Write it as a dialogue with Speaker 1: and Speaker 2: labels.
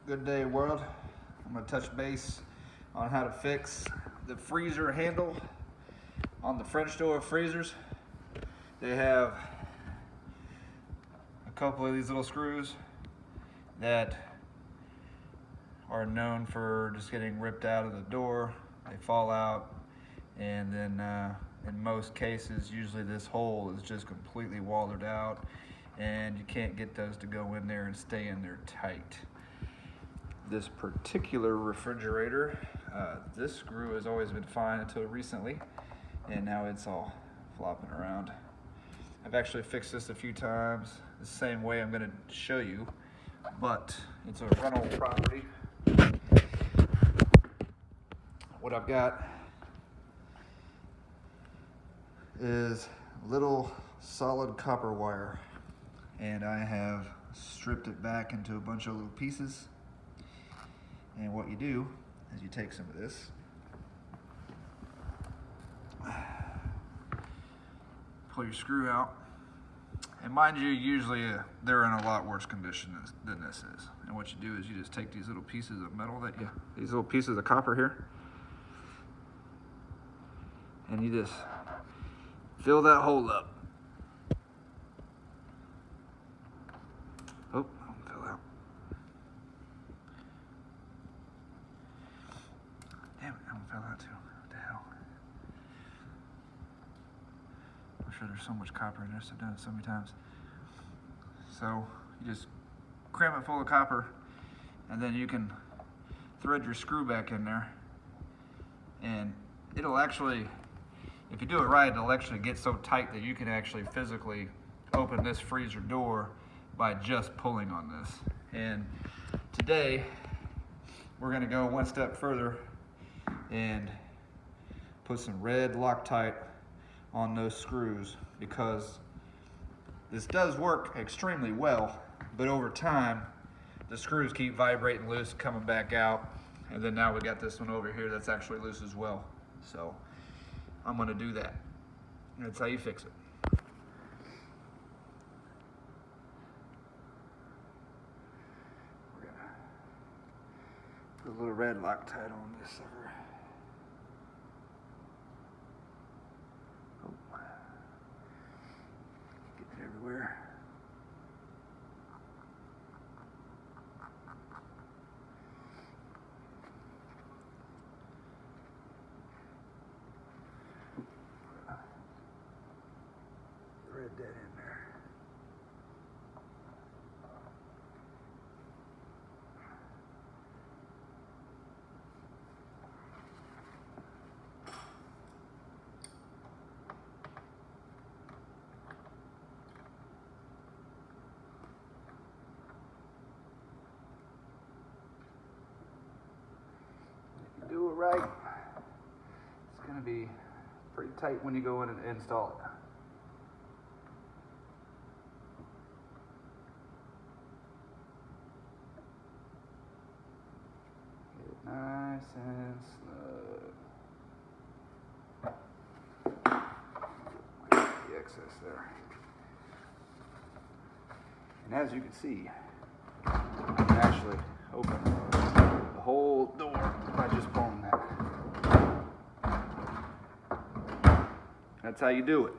Speaker 1: Good day, world. I'm going to touch base on how to fix the freezer handle on the French door freezers. They have a couple of these little screws that are known for just getting ripped out of the door. They fall out, and then in most cases, usually this hole is just completely wallered out, and you can't get those to go in there and stay in there tight. This particular refrigerator, this screw has always been fine until recently, and now it's all flopping around. I've actually fixed this a few times the same way I'm going to show you, but it's a rental property. What I've got is little solid copper wire, and I have stripped it back into a bunch of little pieces. And what you do is you take some of this, pull your screw out, and mind you, usually they're in a lot worse condition than this is. And what you do is you just take these little pieces of metal these little pieces of copper here, and you just fill that hole up. Oh, fell out. Damn it, that one fell out too. What the hell? I'm sure there's so much copper in there, so I've done it so many times. So you just cram it full of copper, and then you can thread your screw back in there, and it'll actually, if you do it right, it'll actually get so tight that you can actually physically open this freezer door by just pulling on this. And today we're going to go one step further and put some red Loctite on those screws, because this does work extremely well, but over time the screws keep vibrating loose, coming back out, and then now we got this one over here that's actually loose as well. So I'm going to do that. That's how you fix it. We're going to put a little red Loctite on this sucker. Oh. Getting it everywhere. Thread that in there. If you do it right, it's going to be pretty tight when you go in and install it. Nice and snug. The excess there. And as you can see, I can actually open the whole door by just pulling that. That's how you do it.